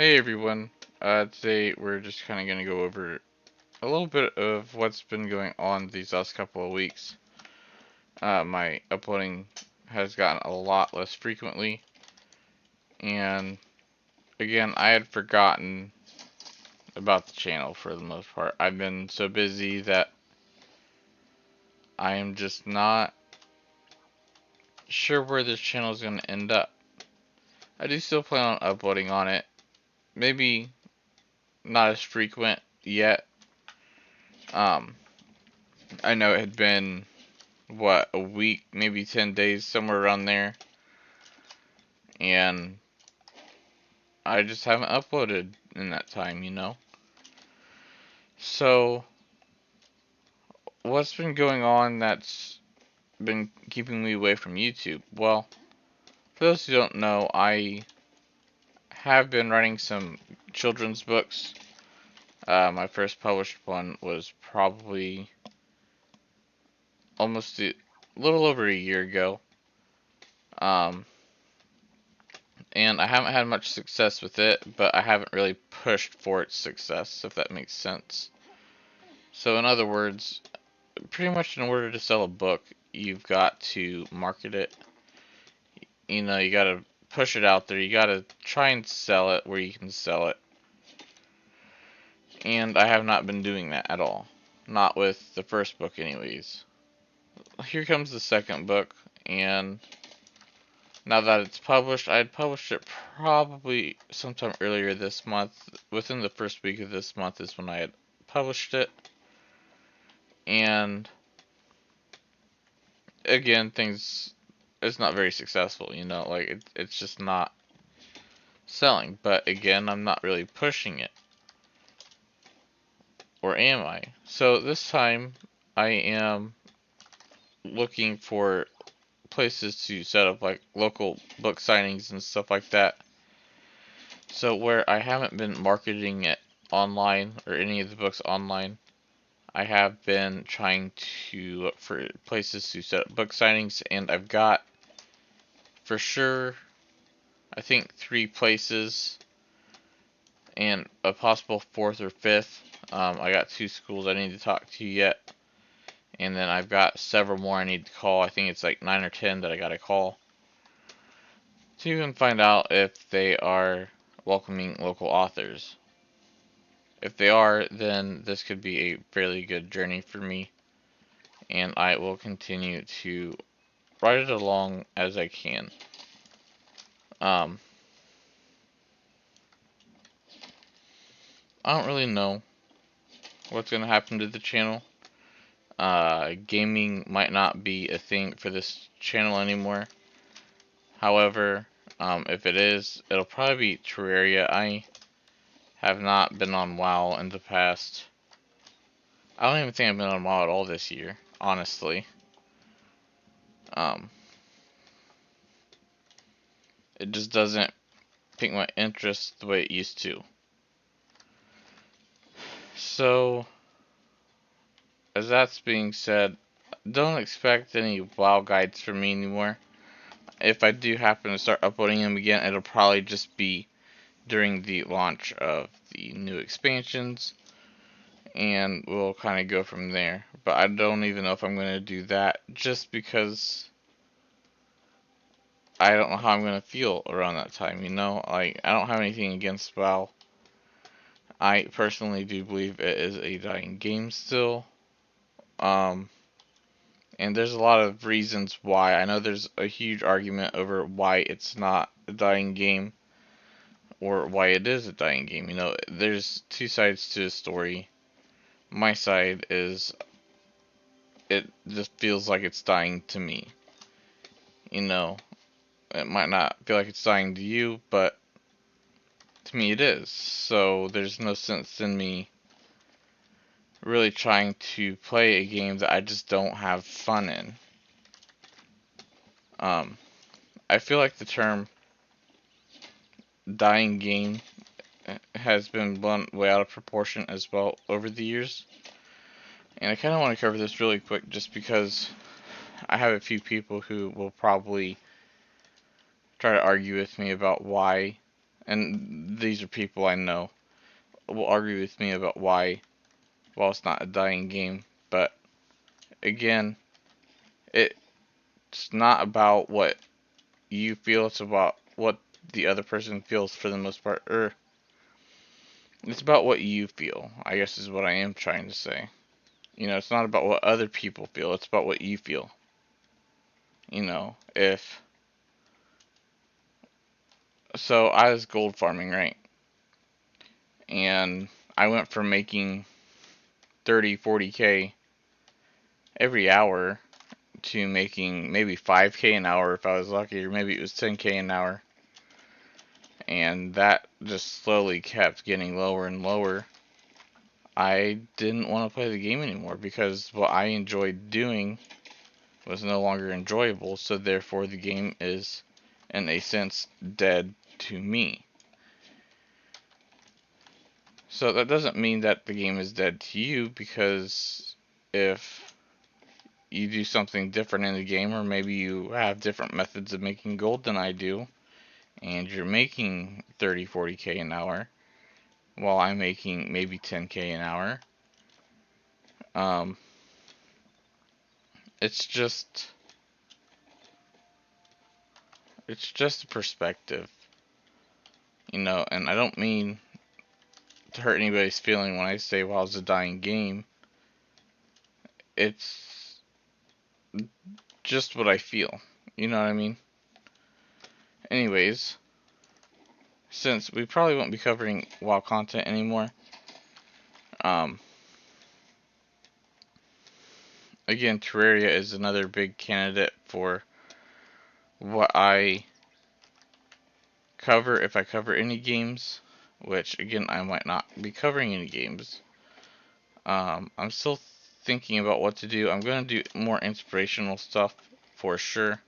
Hey everyone, today we're just kind of going to go over a little bit of what's been going on these last couple of weeks. My uploading has gotten a lot less frequently, and again, I had forgotten about the channel for the most part. I've been so busy that I am just not sure where this channel is going to end up. I do still plan on uploading on it, maybe not as frequent yet. Um, I know it had been a week, maybe 10 days, somewhere around there. And I just haven't uploaded in that time. So, what's been going on that's been keeping me away from YouTube? Well, for those who don't know, I have been writing some children's books. My first published one was probably almost a little over a year ago. Um, and I haven't had much success with it, but I haven't really pushed for its success, if that makes sense. So, in other words, pretty much in order to sell a book, you've got to market it. You got to push it out there. You got to try and sell it where you can sell it. And I have not been doing that at all. Not with the first book, anyways. Here comes the second book, and now that it's published, I had published it probably sometime earlier this month. Within the first week of this month is when I had published it. And again, it's not very successful. Like it's just not selling. But again, I'm not really pushing it. Or am I? So this time I am looking for places to set up like local book signings and stuff like that. So where I haven't been marketing it online or any of the books online, I have been trying to look for places to set up book signings, and I've got for sure I think 3 places and a possible 4th or 5th. I got 2 schools I need to talk to yet, and then I've got several more I need to call. I think it's like 9 or 10 that I gotta call to even find out if they are welcoming local authors. If they are, then this could be a fairly good journey for me, and I will continue to ride it along as I can. Um, I don't really know what's going to happen to the channel. Gaming might not be a thing for this channel anymore. However, if it is, it'll probably be Terraria. I have not been on WoW in the past. I don't even think I've been on WoW at all this year, honestly. Um, it just doesn't pique my interest the way it used to. So, as that's being said, don't expect any WoW guides from me anymore. If I do happen to start uploading them again, it'll probably just be during the launch of the new expansions, and we'll kind of go from there. But I don't even know if I'm going to do that, just because I don't know how I'm going to feel around that time. Like, I don't have anything against WoW. I personally do believe it is a dying game still. And there's a lot of reasons why. I know there's a huge argument over why it's not a dying game, or why it is a dying game. There's 2 sides to the story. My side is it just feels like it's dying to me. It might not feel like it's dying to you, but to me it is. So there's no sense in me really trying to play a game that I just don't have fun in. I feel like the term dying game has been blown way out of proportion as well over the years. And I kind of want to cover this really quick just because I have a few people who will probably try to argue with me about why and these are people I know, will argue with me about why, well, it's not a dying game. But again, it's not about what you feel, it's about what the other person feels for the most part. Or it's about what you feel, I guess is what I am trying to say. It's not about what other people feel, it's about what you feel. If so, I was gold farming, right? And I went from making 30, 40K every hour to making maybe 5K an hour if I was lucky, or maybe it was 10K an hour. And that just slowly kept getting lower and lower. I didn't want to play the game anymore because what I enjoyed doing was no longer enjoyable, so therefore the game is, in a sense, dead to me. So that doesn't mean that the game is dead to you, because if you do something different in the game, or maybe you have different methods of making gold than I do, and you're making 30, 40K an hour, while I'm making maybe 10K an hour, um, it's just a perspective, and I don't mean to hurt anybody's feeling when I say, well, it's a dying game. It's just what I feel. You know what I mean? Anyways, since we probably won't be covering WoW content anymore, um, again, Terraria is another big candidate for what I cover if I cover any games, which, again, I might not be covering any games. I'm still thinking about what to do. I'm going to do more inspirational stuff for sure,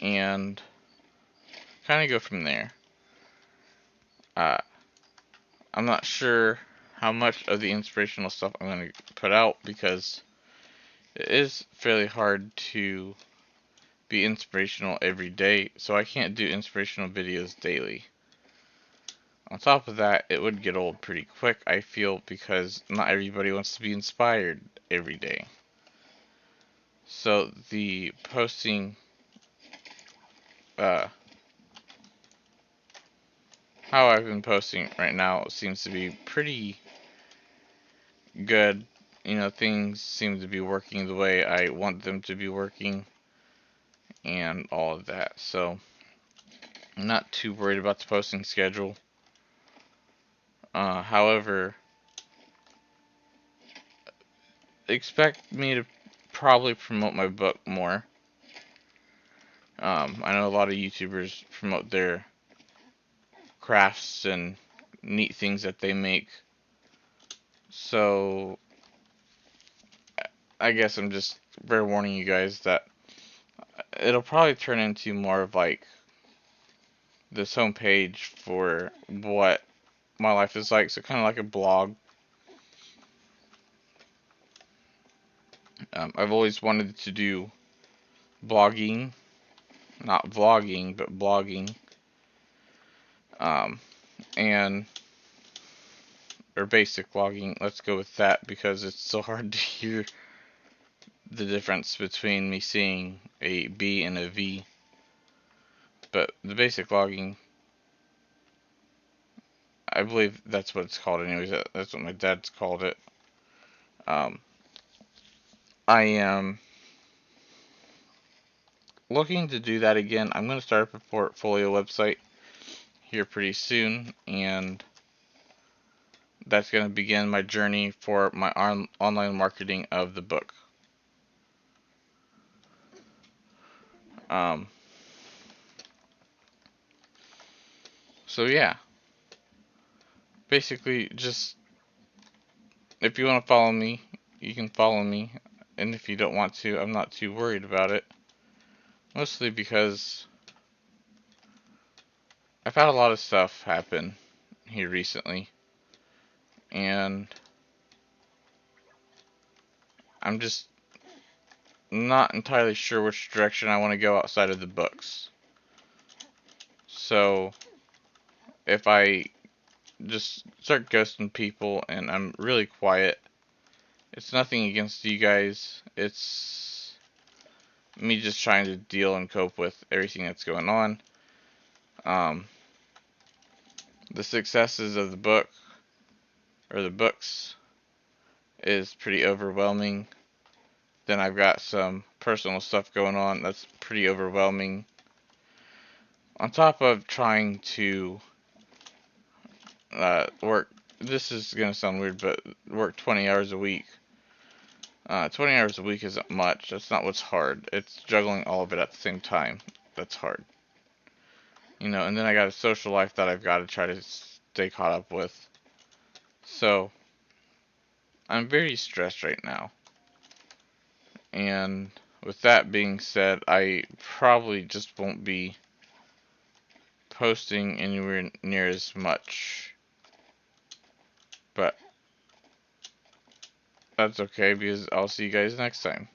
and kind of go from there. Uh, I'm not sure how much of the inspirational stuff I'm going to put out, because it is fairly hard to be inspirational every day, so I can't do inspirational videos daily. On top of that, it would get old pretty quick, I feel, because not everybody wants to be inspired every day. So the posting, how I've been posting right now seems to be pretty good. Things seem to be working the way I want them to be working, and all of that. So I'm not too worried about the posting schedule. However, expect me to probably promote my book more. I know a lot of YouTubers promote their crafts and neat things that they make. So I guess I'm just fair warning you guys that it'll probably turn into more of like this homepage for what my life is like. So kind of like a blog. I've always wanted to do blogging, not vlogging, but blogging. Um, and or basic vlogging. Let's go with that, because it's so hard to hear the difference between me seeing a B and a V. But the basic vlogging, I believe that's what it's called anyways. That's what my dad's called it. Um, I am looking to do that again. I'm going to start up a portfolio website here pretty soon, and that's going to begin my journey for my online marketing of the book. Um, so yeah, basically, just if you want to follow me, you can follow me, and if you don't want to, I'm not too worried about it. Mostly because I've had a lot of stuff happen here recently, and I'm just not entirely sure which direction I want to go outside of the books. So if I just start ghosting people and I'm really quiet, it's nothing against you guys. It's me just trying to deal and cope with everything that's going on. Um, the successes of the book, or the books, is pretty overwhelming. Then I've got some personal stuff going on that's pretty overwhelming. On top of trying to work, this is going to sound weird, but work 20 hours a week. 20 hours a week isn't much. That's not what's hard. It's juggling all of it at the same time. That's hard. You know, and then I got a social life that I've got to try to stay caught up with. So, I'm very stressed right now. And with that being said, I probably just won't be posting anywhere near as much. But that's okay because I'll see you guys next time.